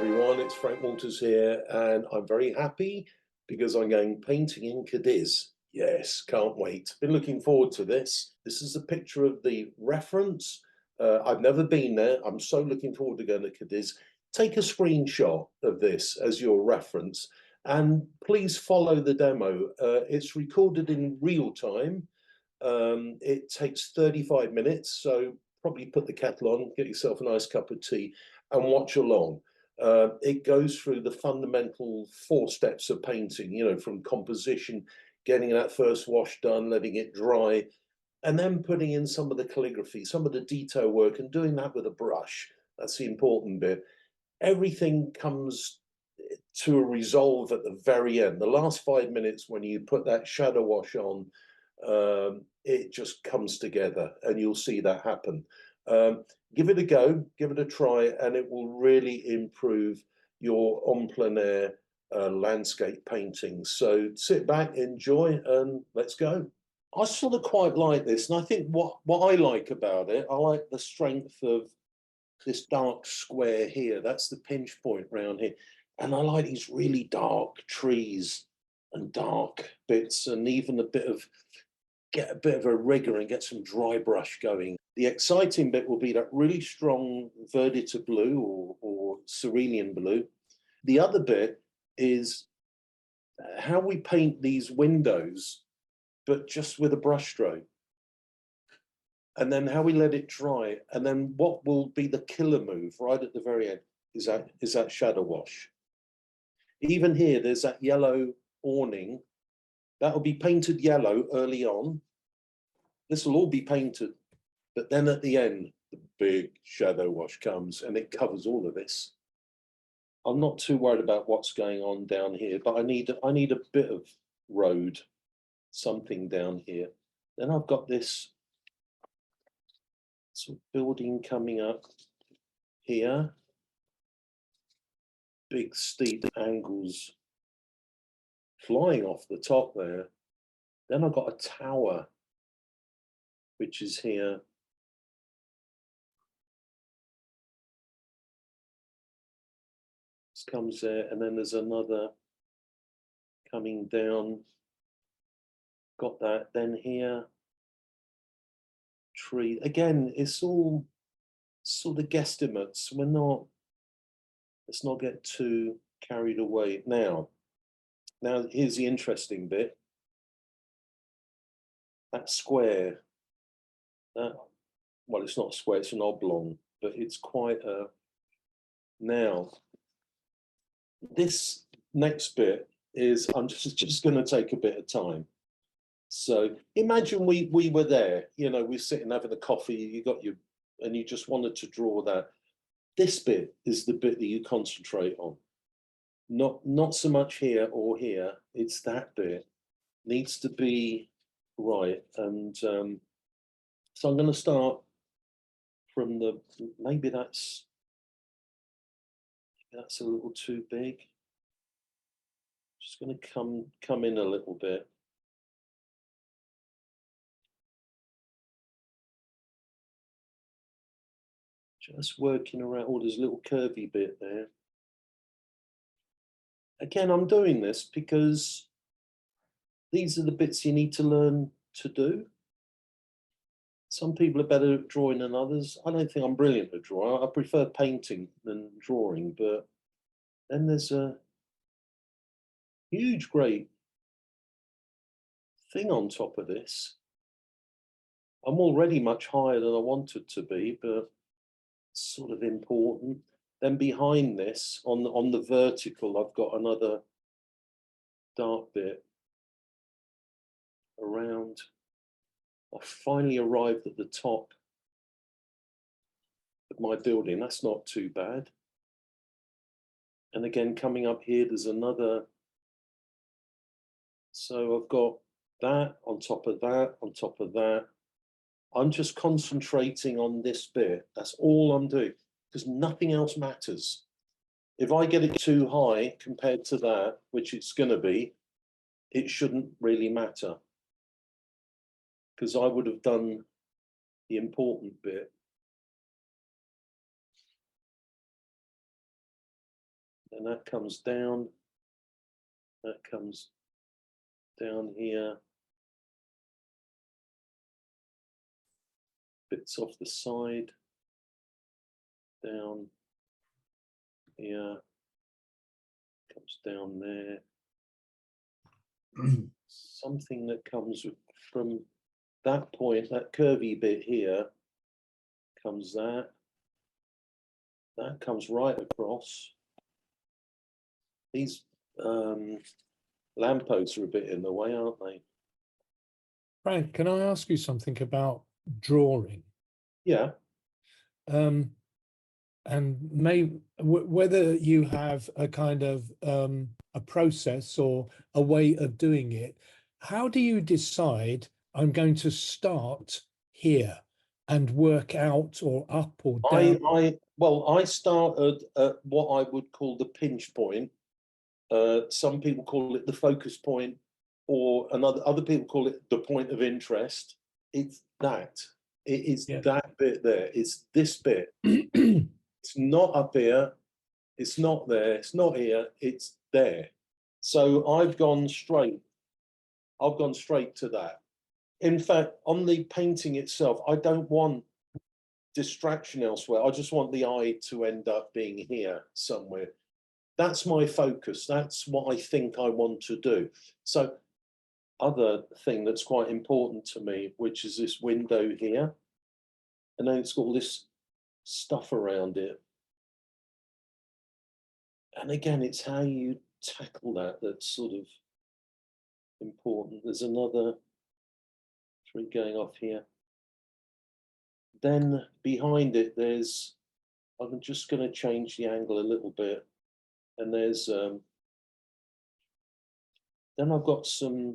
everyone, it's Frank Walters here, and I'm very happy because I'm going painting in Cadiz. Yes, can't wait. Been looking forward to this. This is a picture of the reference. I've never been there. I'm so looking forward to going to Cadiz. Take a screenshot of this as your reference, and please follow the demo. It's recorded in real time. It takes 35 minutes, so probably put the kettle on, get yourself a nice cup of tea, and watch along. It goes through the fundamental 4 steps of painting, you know, from composition, getting that first wash done, letting it dry, and then putting in some of the calligraphy, some of the detail work, and doing that with a brush. That's the important bit. Everything comes to a resolve at the very end. The last 5 minutes, when you put that shadow wash on, it just comes together, and you'll see that happen. Give it a go, give it a try, and it will really improve your en plein air landscape painting. So sit back, enjoy, and let's go. I sort of quite like this, and I think what I like about it, I like the strength of this dark square here. That's the pinch point round here. And I like these really dark trees and dark bits, and even get a bit of a rigor and get some dry brush going. The exciting bit will be that really strong verditer blue or cerulean blue. The other bit is how we paint these windows, but just with a brush stroke. And then how we let it dry. And then what will be the killer move right at the very end is that shadow wash. Even here, there's that yellow awning. That will be painted yellow early on. This will all be painted, but then at the end, the big shadow wash comes and it covers all of this. I'm not too worried about what's going on down here, but I need a bit of road, something down here. Then I've got this sort of building coming up here. Big steep angles flying off the top there. Then I've got a tower, which is here. This comes there, and then there's another coming down. Got that. Then here, tree. Again, it's all sort of guesstimates. Let's not get too carried away. Now here's the interesting bit. That square, well, it's not a square, it's an oblong, but it's quite a, now, this next bit is, I'm just going to take a bit of time. So imagine we were there, you know, we're sitting having a coffee, you got your, and you just wanted to draw that. This bit is the bit that you concentrate on. Not so much here or here, it's that bit needs to be right. And so I'm going to start from the, maybe that's a little too big. Just going to come in a little bit. Just working around, oh, there's a little curvy bit there. Again, I'm doing this because these are the bits you need to learn to do. Some people are better at drawing than others. I don't think I'm brilliant at drawing. I prefer painting than drawing, but then there's a huge, great thing on top of this. I'm already much higher than I wanted to be, but it's sort of important. Then behind this, on the vertical, I've got another dark bit around. I finally arrived at the top of my building. That's not too bad. And again, coming up here, there's another. So I've got that on top of that, on top of that. I'm just concentrating on this bit. That's all I'm doing, because nothing else matters. If I get it too high compared to that, which it's going to be, it shouldn't really matter, because I would have done the important bit. and that comes down, that comes down here, bits off the side, down here, comes down there. Something that comes from that point, that curvy bit here, comes that comes right across. These lampposts are a bit in the way, aren't they? Frank, can I ask you something about drawing? Yeah. And whether you have a kind of a process or a way of doing it. How do you decide I'm going to start here and work out or up or down? I started at what I would call the pinch point. Some people call it the focus point, or other people call it the point of interest. It's that. It is that bit there. It's this bit. It's not up here. It's not there. It's not here. It's there. So I've gone straight to that. In fact, on the painting itself, I don't want distraction elsewhere. I just want the eye to end up being here somewhere. That's my focus. That's what I think I want to do. So other thing that's quite important to me, which is this window here. And then it's got all this stuff around it. And again, it's how you tackle that that's sort of important. There's another tree going off here. Then behind it, I'm just going to change the angle a little bit. And there's, then I've got a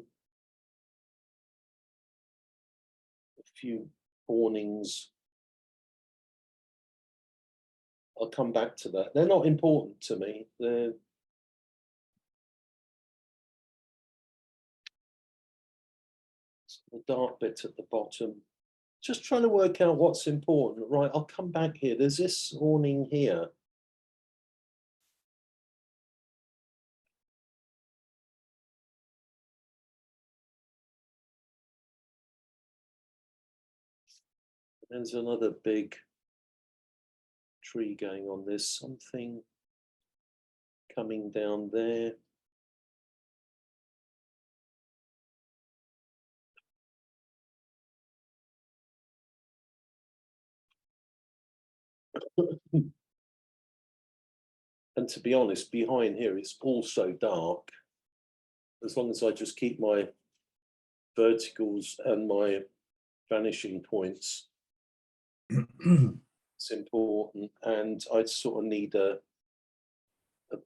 few awnings. I'll come back to that. They're not important to me. They're the dark bit at the bottom. Just trying to work out what's important. Right, I'll come back here. There's this awning here. There's another big tree going on. There's something coming down there. And to be honest, behind here, it's also dark. As long as I just keep my verticals and my vanishing points, it's important. And I sort of need a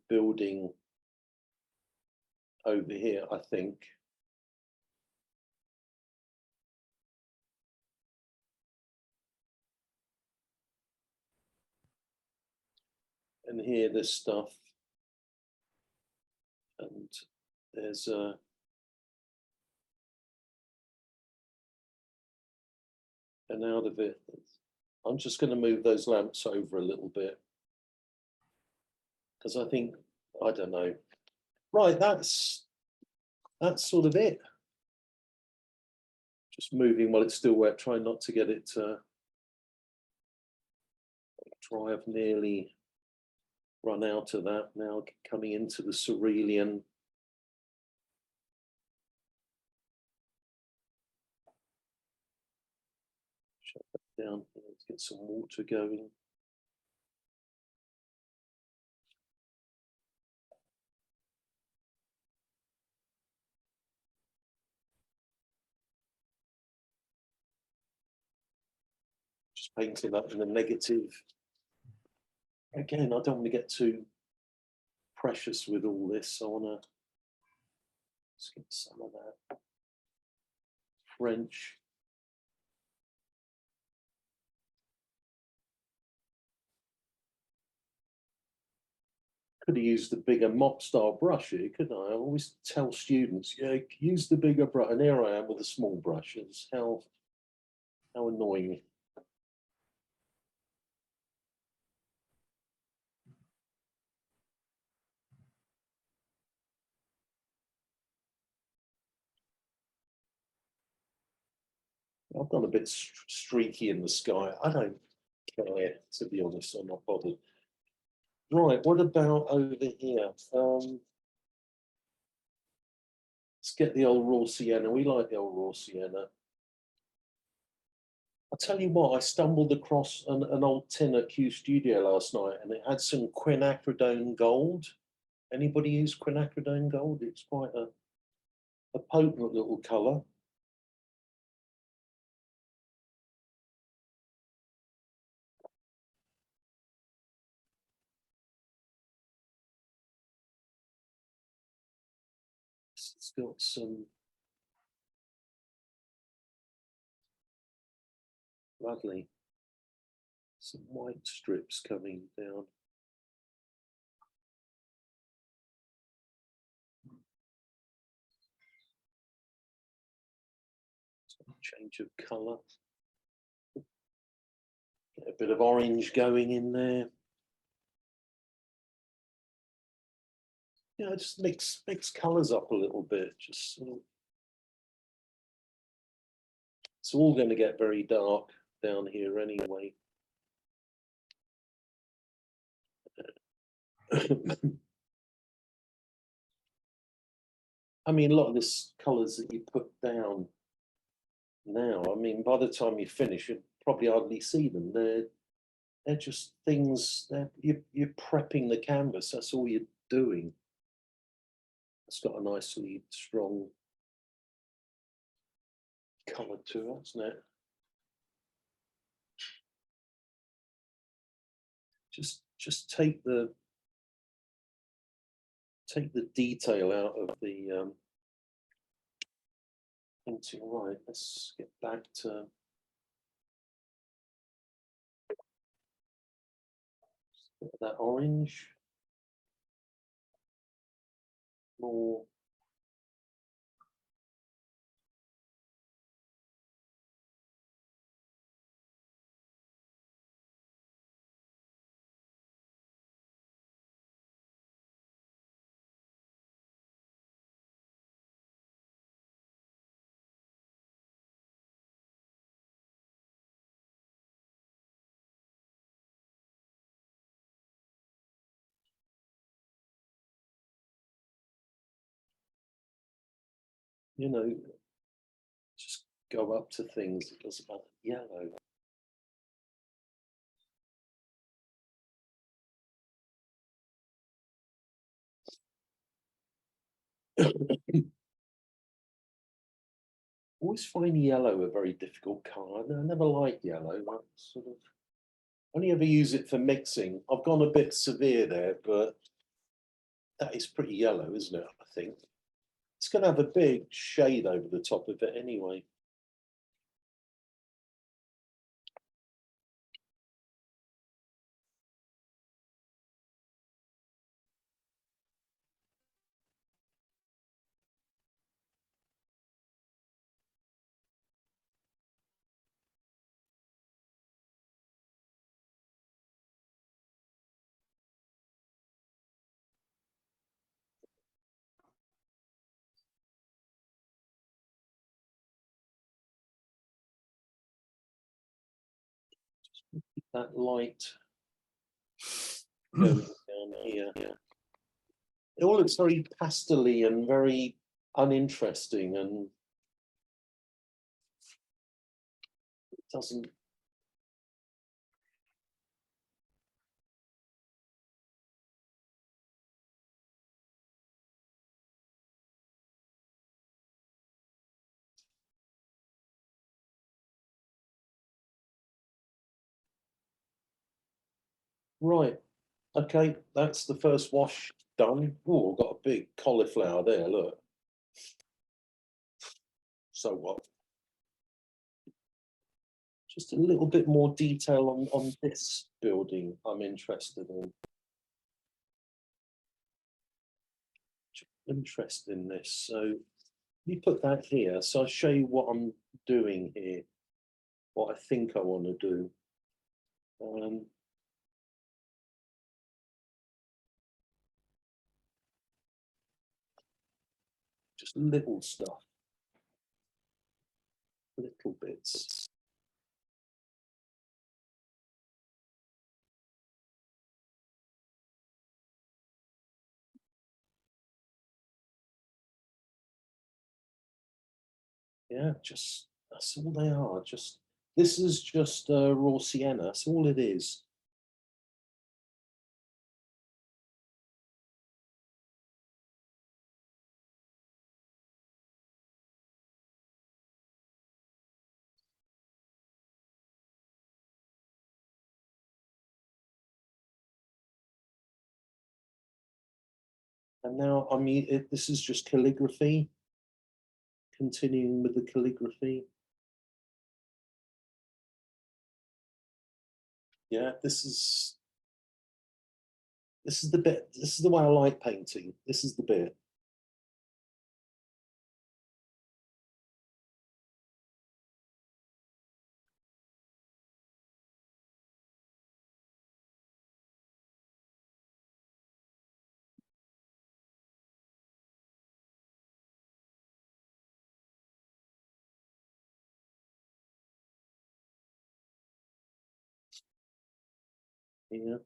building over here, I think. And here there's stuff. And there's and out of it, I'm just going to move those lamps over a little bit. Because I think, I don't know. Right, that's sort of it. Just moving while it's still wet, trying not to get it dry. I've nearly run out of that now, coming into the cerulean. Shut that down. Let's get some water going. Just painting that in the negative. Again, I don't want to get too precious with all this. I want to just get some of that French. Could have used the bigger mop style brush here, couldn't I? I always tell students, yeah, use the bigger brush. And here I am with the small brushes. How annoying. I've gone a bit streaky in the sky. I don't care, to be honest. I'm not bothered. Right, what about over here? Let's get the old raw sienna. We like the old raw sienna. I'll tell you what, I stumbled across an old tin at Q Studio last night, and it had some quinacridone gold. Anybody use quinacridone gold? It's quite a potent little colour. It's got some lovely, some white strips coming down. Change of colour. Get a bit of orange going in there. Yeah, just mix colours up a little bit. Just sort of, it's all going to get very dark down here anyway. I mean, a lot of this colours that you put down now, I mean, by the time you finish, you'd probably hardly see them. They're just things that you're prepping the canvas. That's all you're doing. It's got a nicely strong colour to it, hasn't it? Just take the detail out of the painting. Right, let's get back to that orange. More. You know, just go up to things. It doesn't matter. Yellow. Always find yellow a very difficult colour. I never like yellow. That sort of only ever use it for mixing. I've gone a bit severe there, but that is pretty yellow, isn't it? I think it's going to have a big shade over the top of it anyway. That light going down here. It all looks very pastel-y and very uninteresting, and it doesn't. Right. Okay, that's the first wash done. Oh, I've got a big cauliflower there, look. So what? Just a little bit more detail on this building I'm interested in. Interested in this. So you put that here. So I'll show you what I'm doing here, what I think I want to do. Just little stuff. little bits. Yeah, just that's all they are. Just this is just raw sienna. That's all it is. And now, I mean, this is just calligraphy. Continuing with the calligraphy. Yeah, this is the bit. This is the way I like painting. This is the bit. Yeah.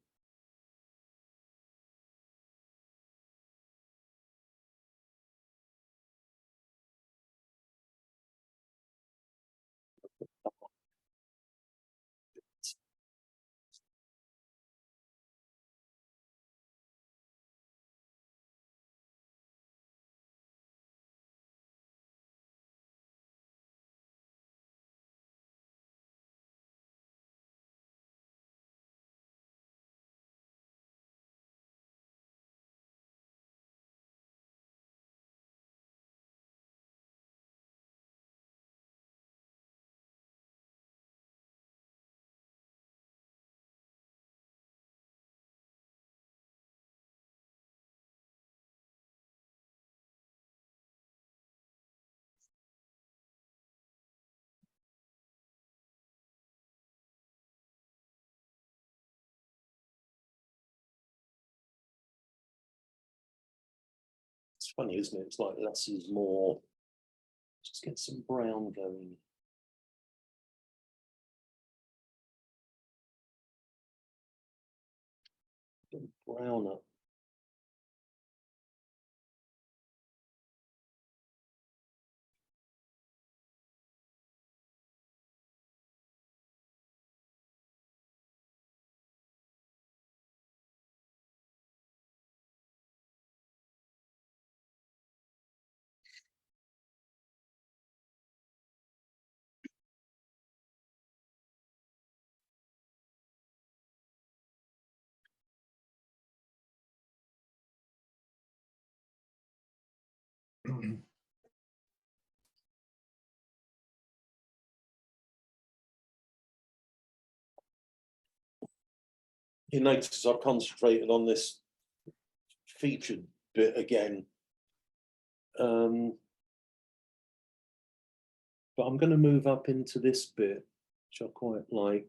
It's funny, isn't it? It's like less is more. Just get some brown going. Brown up. You notice I've concentrated on this featured bit again. But I'm going to move up into this bit, which I quite like.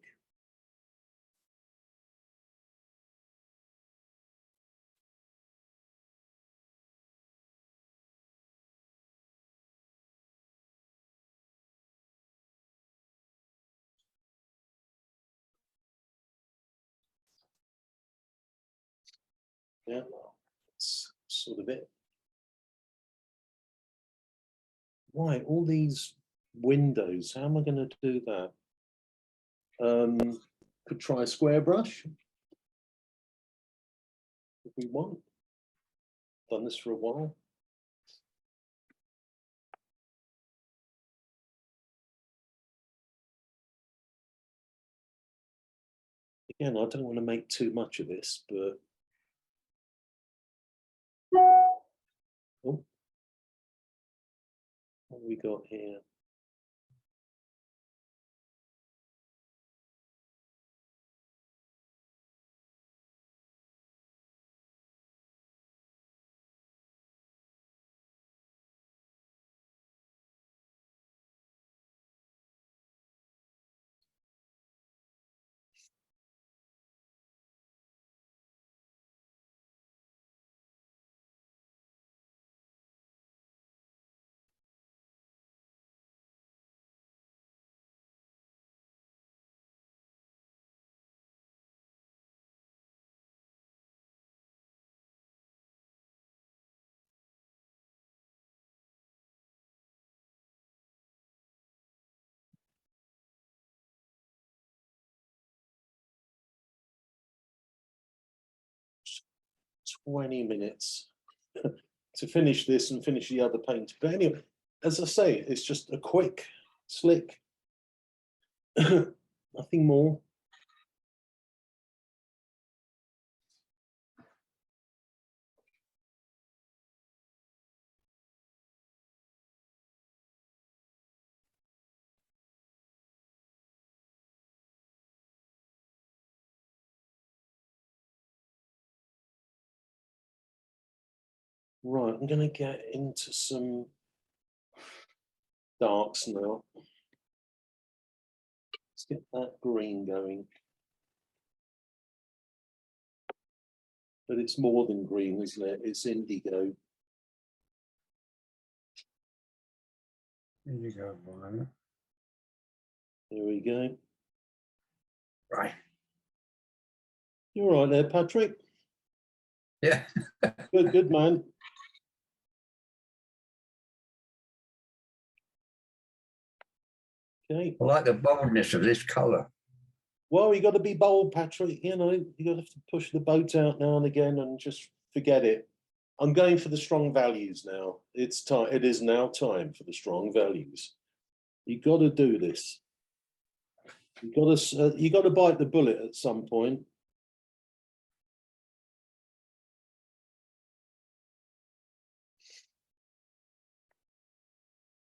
Yeah, that's sort of it. Right, all these windows, how am I going to do that? Could try a square brush if we want. Done this for a while. Again, I don't want to make too much of this, but oh, what have we got here? 20 minutes to finish this and finish the other paint. But anyway, as I say, it's just a quick, slick, nothing more. Right, I'm going to get into some darks now. Let's get that green going. But it's more than green, isn't it? It's indigo. Indigo one. There we go. Right. You're right there, Patrick. Yeah. Good man. Okay. I like the boldness of this colour. Well, you got to be bold, Patrick. You know, you got to push the boat out now and again and just forget it. I'm going for the strong values now. It's time. It is now time for the strong values. You got to do this. You got to bite the bullet at some point.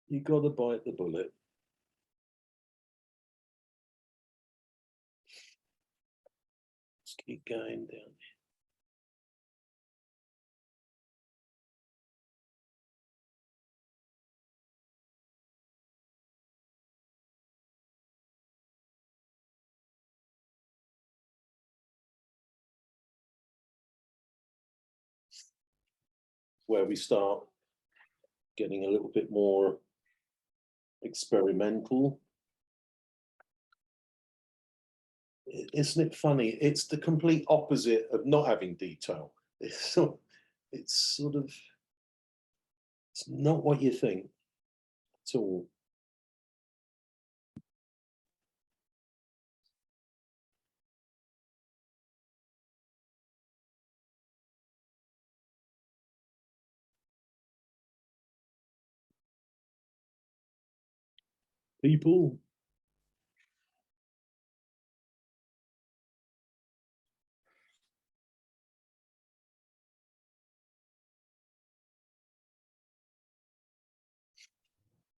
You got to bite the bullet. Let's keep going down. Where we start getting a little bit more experimental. Isn't it funny? It's the complete opposite of not having detail. It's sort of, it's not what you think at all. People.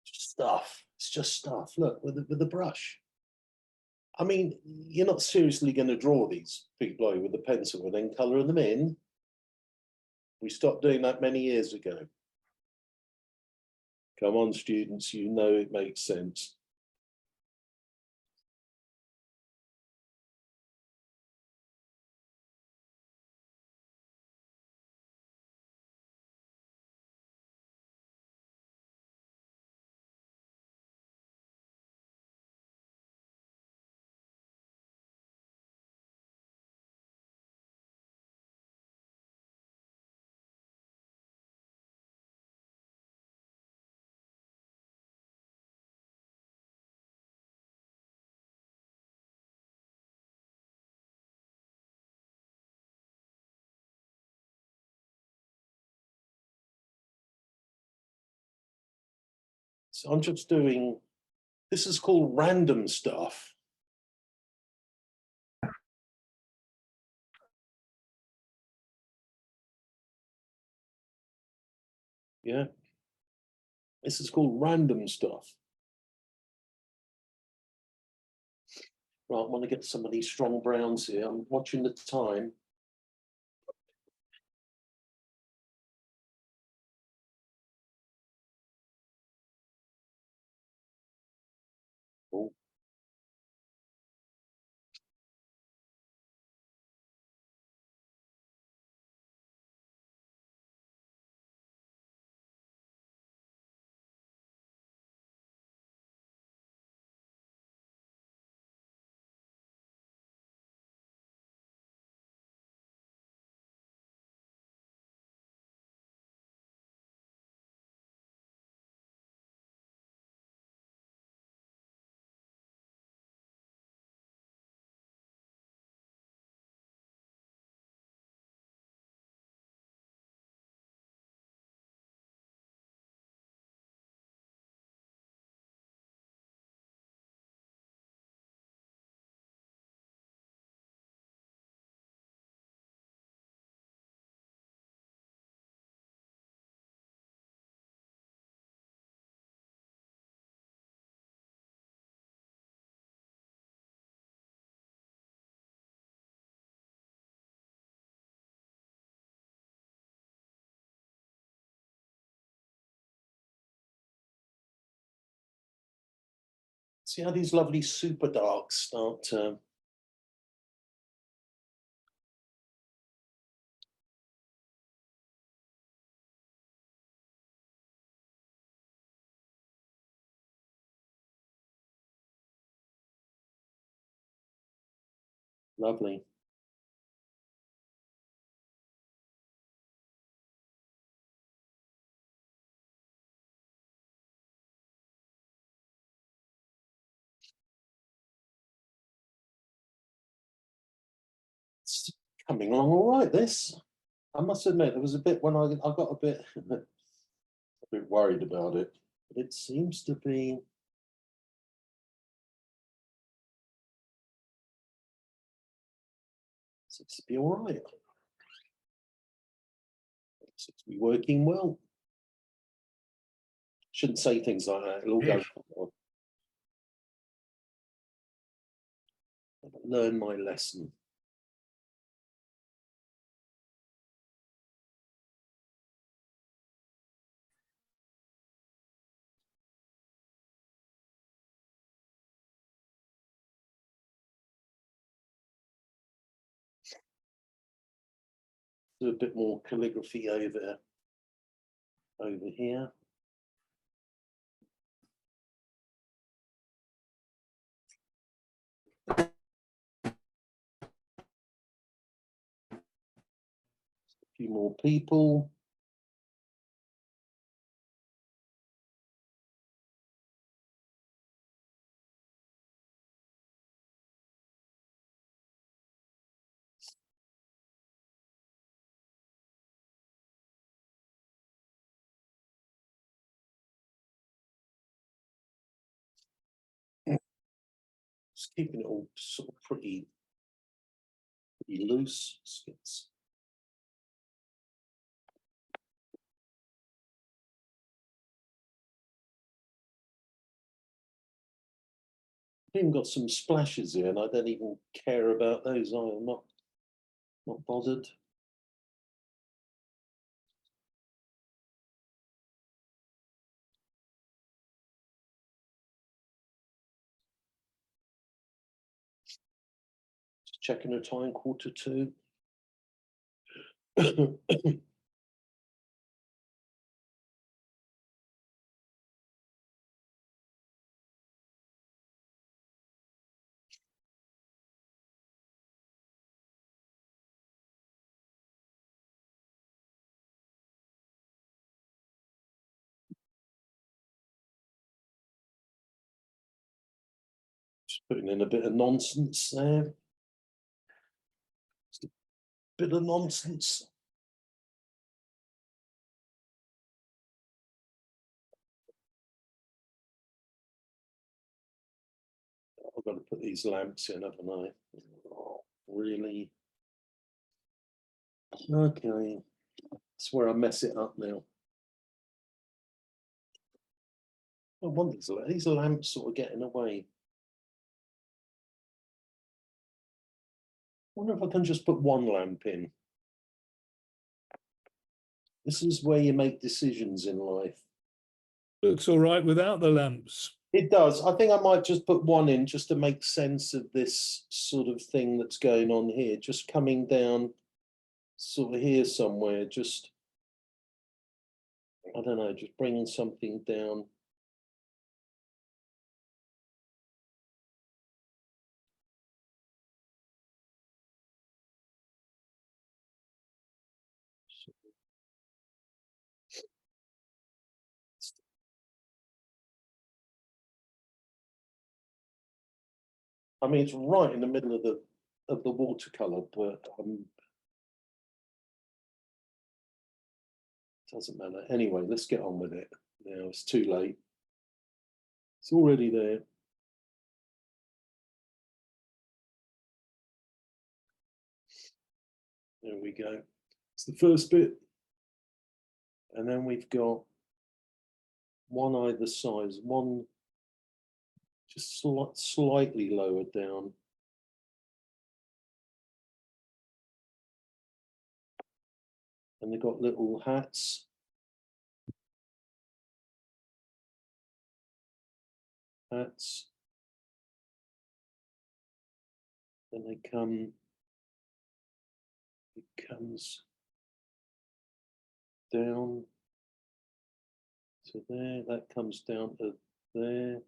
Stuff. It's just stuff. Look, with the brush. I mean, you're not seriously going to draw these people with a pencil and then colour them in. We stopped doing that many years ago. Come on, students, you know it makes sense. So I'm just doing, this is called random stuff. Yeah. This is called random stuff. Right, I want to get some of these strong browns here. I'm watching the time. Oh. See how these lovely super darks start to. Lovely. It's coming along all right, this. I must admit, there was a bit when I got a bit worried about it, but it seems to be. Seems to be all right. Seems to be working well. Shouldn't say things like that. It'll all Yes. go. Learn my lesson. Do a bit more calligraphy over here. A few more people. Just keeping it all sort of pretty loose. It's even got some splashes here, and I don't even care about those. I'm not bothered. Just checking the time, 1:45. Just putting in a bit of nonsense there. Just a bit of nonsense. I've got to put these lamps in, haven't I? Oh, really? Okay. That's where I mess it up now. I want these lamps sort of getting away. I wonder if I can just put one lamp in. This is where you make decisions in life. Looks all right without the lamps. It does. I think I might just put one in just to make sense of this sort of thing that's going on here. Just coming down sort of here somewhere. Just, I don't know, just bringing something down. I mean, it's right in the middle of the watercolor, but doesn't matter. Anyway, let's get on with it. Now it's too late. It's already there. There we go. It's the first bit. And then we've got one either side, one just slightly lower down. And they've got little hats. Hats. then they come, it comes down to there, that comes down to there,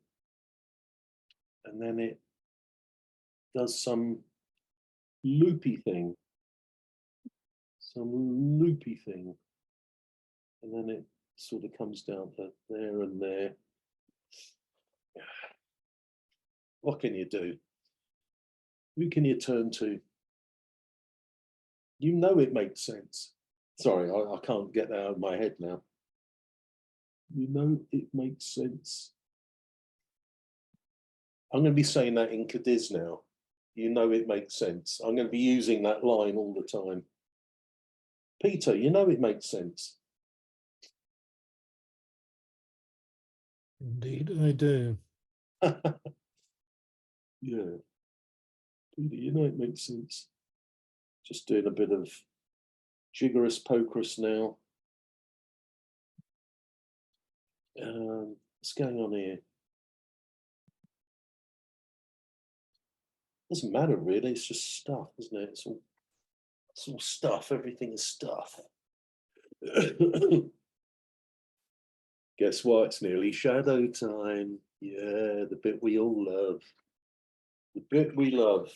and then it does some loopy thing, and then it sort of comes down to there and there. What can you do? Who can you turn to? You know it makes sense. Sorry, I can't get that out of my head now. You know it makes sense. I'm going to be saying that in Cadiz now. You know it makes sense. I'm going to be using that line all the time. Peter, you know it makes sense. Indeed, I do. Yeah. Peter, you know it makes sense. Just doing a bit of jiggerous pokerous now. What's going on here? Doesn't matter really, it's just stuff, isn't it? It's all stuff, everything is stuff. Guess what? It's nearly shadow time. Yeah, the bit we all love. The bit we love.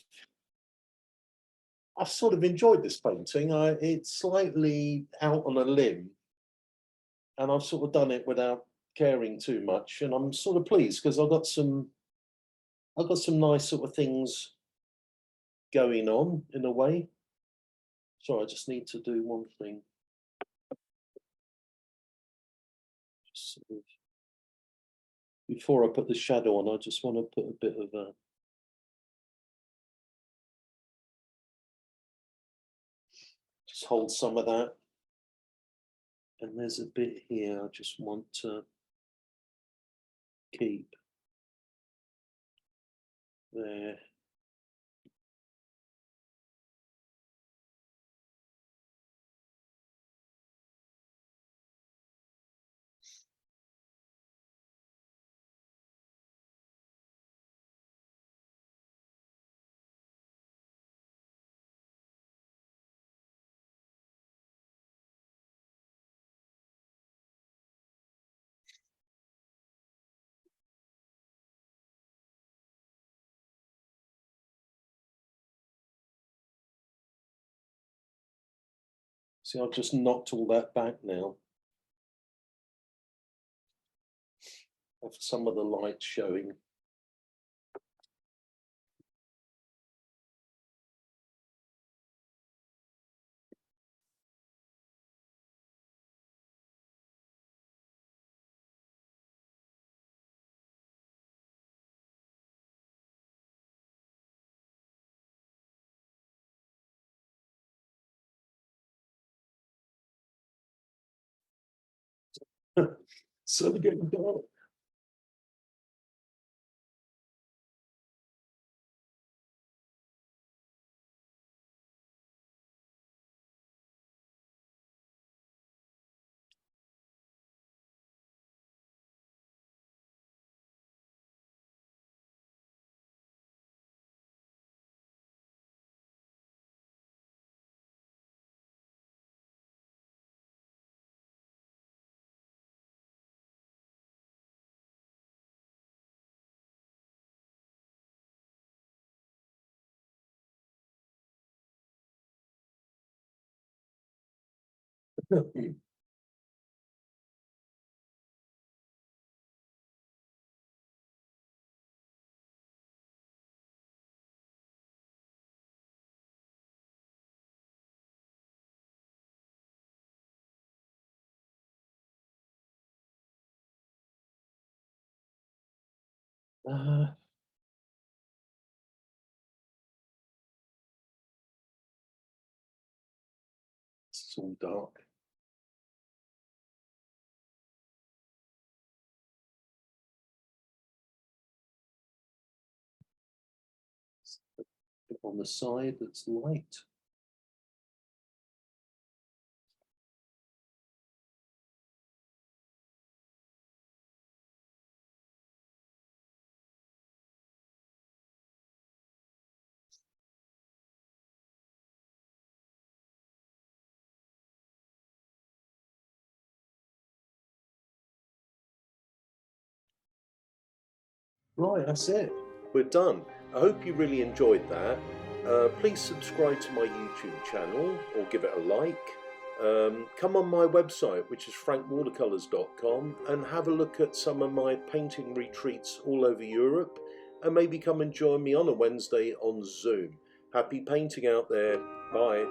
I've sort of enjoyed this painting. It's slightly out on a limb, and I've sort of done it without caring too much. And I'm sort of pleased because I've got some nice sort of things going on in a way. So I just need to do one thing. Just sort of, before I put the shadow on, I just want to put a bit of a just hold some of that. And there's a bit here I just want to keep there. See, I've just knocked all that back now. Have some of the light showing. So they're getting dark. It's all dark. On the side that's light. Right, that's it. We're done. I hope you really enjoyed that. Please subscribe to my YouTube channel or give it a like. Come on my website, which is frankwatercolours.com, and have a look at some of my painting retreats all over Europe, and maybe come and join me on a Wednesday on Zoom. Happy painting out there. Bye.